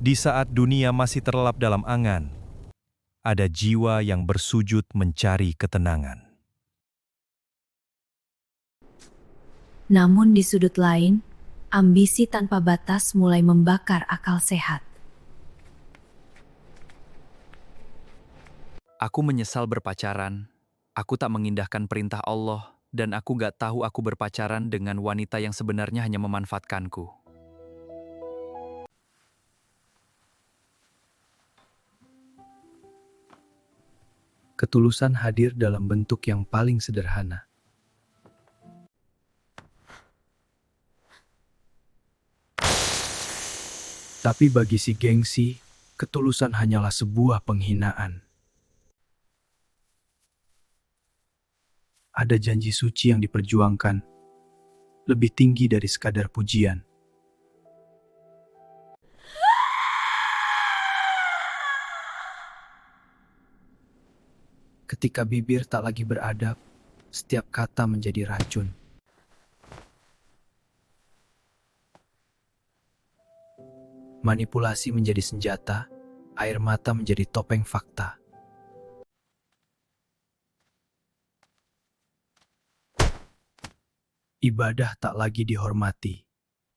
Di saat dunia masih terlelap dalam angan, ada jiwa yang bersujud mencari ketenangan. Namun di sudut lain, ambisi tanpa batas mulai membakar akal sehat. Aku menyesal berpacaran. Aku tak mengindahkan perintah Allah, dan aku gak tahu aku berpacaran dengan wanita yang sebenarnya hanya memanfaatkanku. Ketulusan hadir dalam bentuk yang paling sederhana. Tapi bagi si gengsi, ketulusan hanyalah sebuah penghinaan. Ada janji suci yang diperjuangkan, lebih tinggi dari sekadar pujian. Ketika bibir tak lagi beradab, setiap kata menjadi racun. Manipulasi menjadi senjata, air mata menjadi topeng fakta. Ibadah tak lagi dihormati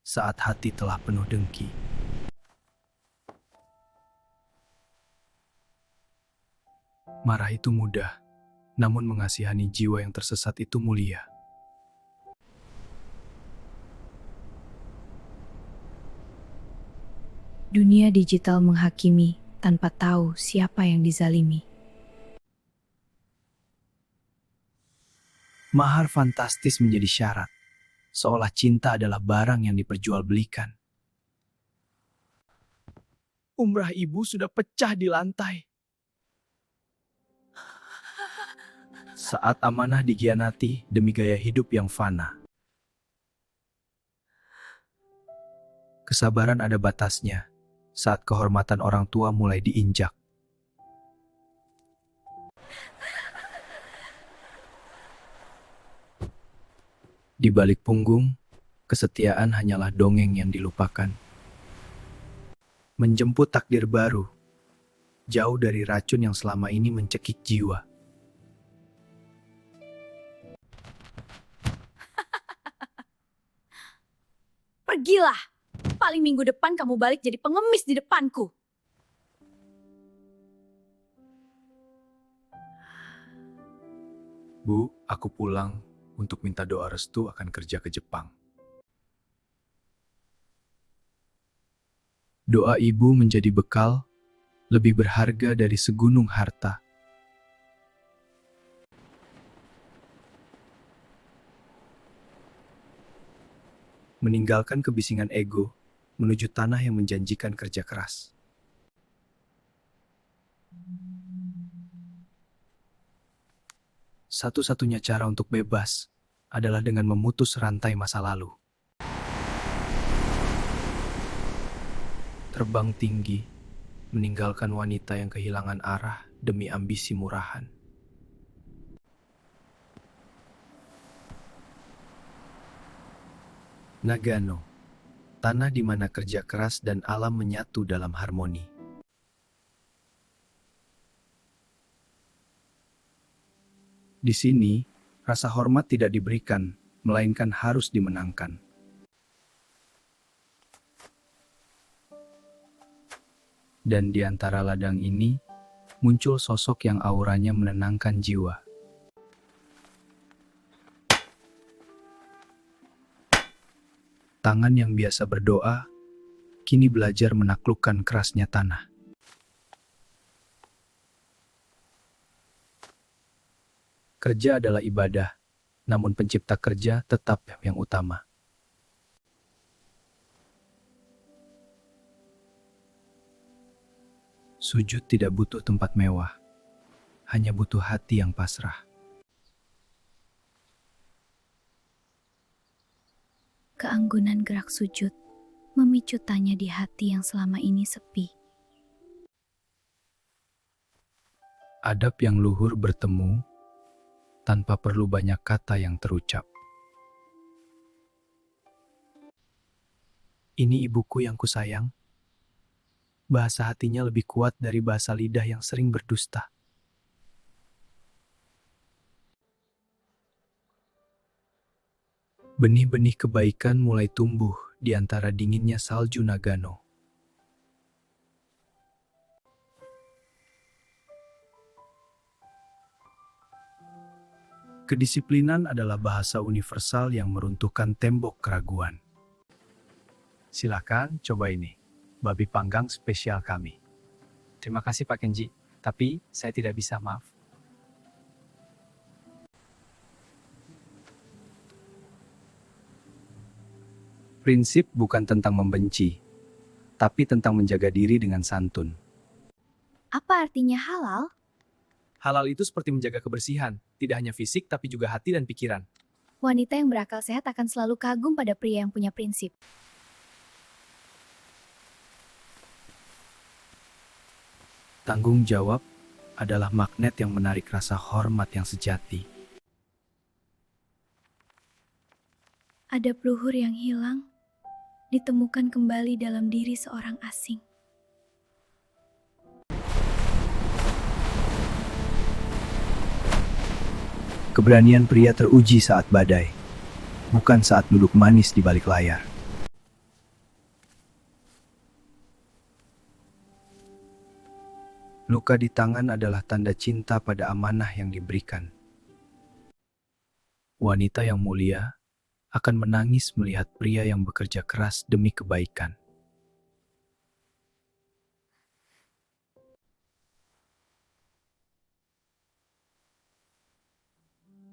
saat hati telah penuh dengki. Marah itu mudah, namun mengasihani jiwa yang tersesat itu mulia. Dunia digital menghakimi tanpa tahu siapa yang dizalimi. Mahar fantastis menjadi syarat, seolah cinta adalah barang yang diperjualbelikan. Umrah ibu sudah pecah di lantai. Saat amanah dikhianati demi gaya hidup yang fana. Kesabaran ada batasnya saat kehormatan orang tua mulai diinjak. Di balik punggung, kesetiaan hanyalah dongeng yang dilupakan. Menjemput takdir baru, jauh dari racun yang selama ini mencekik jiwa. Pergilah! Paling minggu depan kamu balik jadi pengemis di depanku. Bu, aku pulang untuk minta doa restu akan kerja ke Jepang. Doa ibu menjadi bekal lebih berharga dari segunung harta. Meninggalkan kebisingan ego menuju tanah yang menjanjikan kerja keras. Satu-satunya cara untuk bebas adalah dengan memutus rantai masa lalu. Terbang tinggi, meninggalkan wanita yang kehilangan arah demi ambisi murahan. Nagano, tanah di mana kerja keras dan alam menyatu dalam harmoni. Di sini, rasa hormat tidak diberikan, melainkan harus dimenangkan. Dan di antara ladang ini, muncul sosok yang auranya menenangkan jiwa. Tangan yang biasa berdoa, kini belajar menaklukkan kerasnya tanah. Kerja adalah ibadah, namun pencipta kerja tetap yang utama. Sujud tidak butuh tempat mewah, hanya butuh hati yang pasrah. Keanggunan gerak sujud memicu tanya di hati yang selama ini sepi. Adab yang luhur bertemu tanpa perlu banyak kata yang terucap. Ini ibuku yang kusayang. Bahasa hatinya lebih kuat dari bahasa lidah yang sering berdusta. Benih-benih kebaikan mulai tumbuh di antara dinginnya salju Nagano. Kedisiplinan adalah bahasa universal yang meruntuhkan tembok keraguan. Silakan coba ini, babi panggang spesial kami. Terima kasih Pak Kenji, tapi saya tidak bisa, maaf. Prinsip bukan tentang membenci, tapi tentang menjaga diri dengan santun. Apa artinya halal? Halal itu seperti menjaga kebersihan, tidak hanya fisik tapi juga hati dan pikiran. Wanita yang berakal sehat akan selalu kagum pada pria yang punya prinsip. Tanggung jawab adalah magnet yang menarik rasa hormat yang sejati. Ada peluhur yang hilang, ditemukan kembali dalam diri seorang asing. Keberanian pria teruji saat badai, bukan saat duduk manis di balik layar. Luka di tangan adalah tanda cinta pada amanah yang diberikan. Wanita yang mulia akan menangis melihat pria yang bekerja keras demi kebaikan.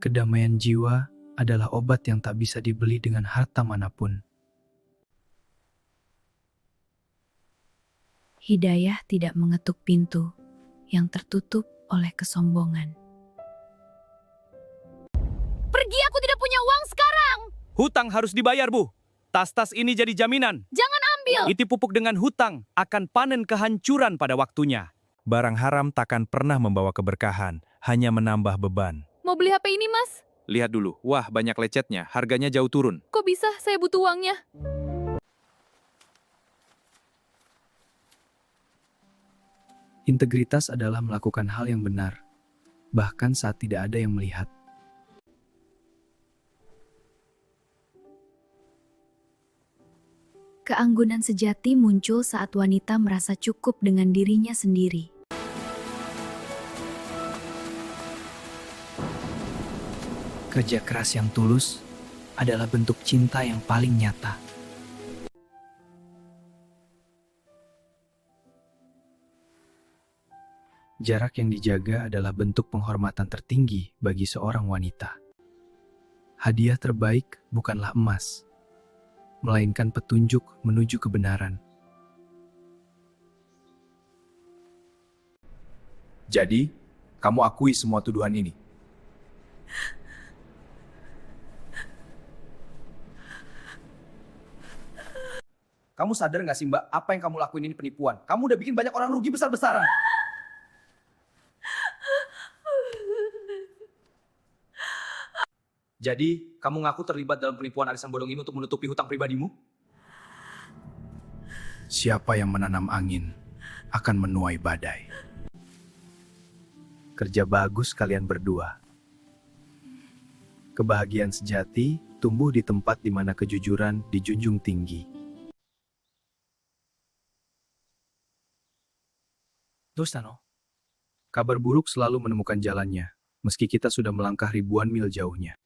Kedamaian jiwa adalah obat yang tak bisa dibeli dengan harta manapun. Hidayah tidak mengetuk pintu yang tertutup oleh kesombongan. Pergi, aku tidak punya uang sekarang! Hutang harus dibayar, Bu. Tas-tas ini jadi jaminan. Jangan ambil! Iti pupuk dengan hutang akan panen kehancuran pada waktunya. Barang haram takkan pernah membawa keberkahan, hanya menambah beban. Mau beli HP ini, Mas? Lihat dulu, wah banyak lecetnya, harganya jauh turun. Kok bisa? Saya butuh uangnya. Integritas adalah melakukan hal yang benar, bahkan saat tidak ada yang melihat. Keanggunan sejati muncul saat wanita merasa cukup dengan dirinya sendiri. Kerja keras yang tulus adalah bentuk cinta yang paling nyata. Jarak yang dijaga adalah bentuk penghormatan tertinggi bagi seorang wanita. Hadiah terbaik bukanlah emas, melainkan petunjuk menuju kebenaran. Jadi, kamu akui semua tuduhan ini? Kamu sadar nggak sih Mbak, apa yang kamu lakuin ini penipuan? Kamu udah bikin banyak orang rugi besar-besaran. Jadi, kamu ngaku terlibat dalam penipuan arisan bodong ini untuk menutupi hutang pribadimu? Siapa yang menanam angin akan menuai badai. Kerja bagus kalian berdua. Kebahagiaan sejati tumbuh di tempat di mana kejujuran dijunjung tinggi. Dostano, kabar buruk selalu menemukan jalannya, meski kita sudah melangkah ribuan mil jauhnya.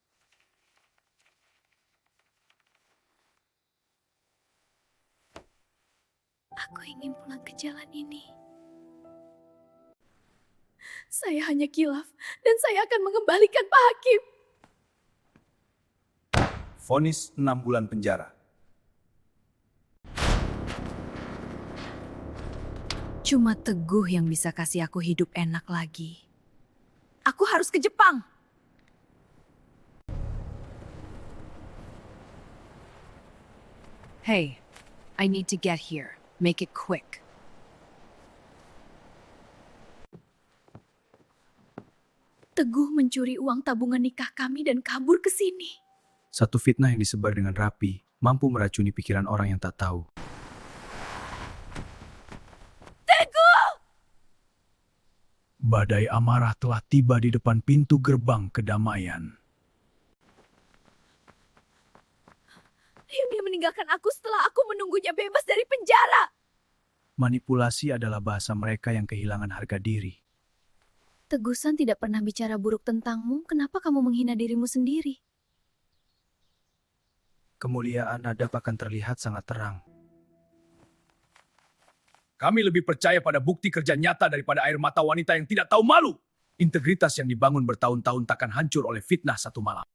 Aku ingin pulang ke jalan ini. Saya hanya kilaf dan saya akan mengembalikan Pak Hakim. Vonis 6 bulan penjara. Cuma Teguh yang bisa kasih aku hidup enak lagi. Aku harus ke Jepang. Hey, I need to get here. Make it quick. Teguh mencuri uang tabungan nikah kami dan kabur ke sini. Satu fitnah yang disebar dengan rapi mampu meracuni pikiran orang yang tak tahu. Badai amarah telah tiba di depan pintu gerbang kedamaian. Dia meninggalkan aku setelah aku menunggunya bebas dari penjara. Manipulasi adalah bahasa mereka yang kehilangan harga diri. Tegusan tidak pernah bicara buruk tentangmu, kenapa kamu menghina dirimu sendiri? Kemuliaan Nadab akan terlihat sangat terang. Kami lebih percaya pada bukti kerja nyata daripada air mata wanita yang tidak tahu malu. Integritas yang dibangun bertahun-tahun takkan hancur oleh fitnah satu malam.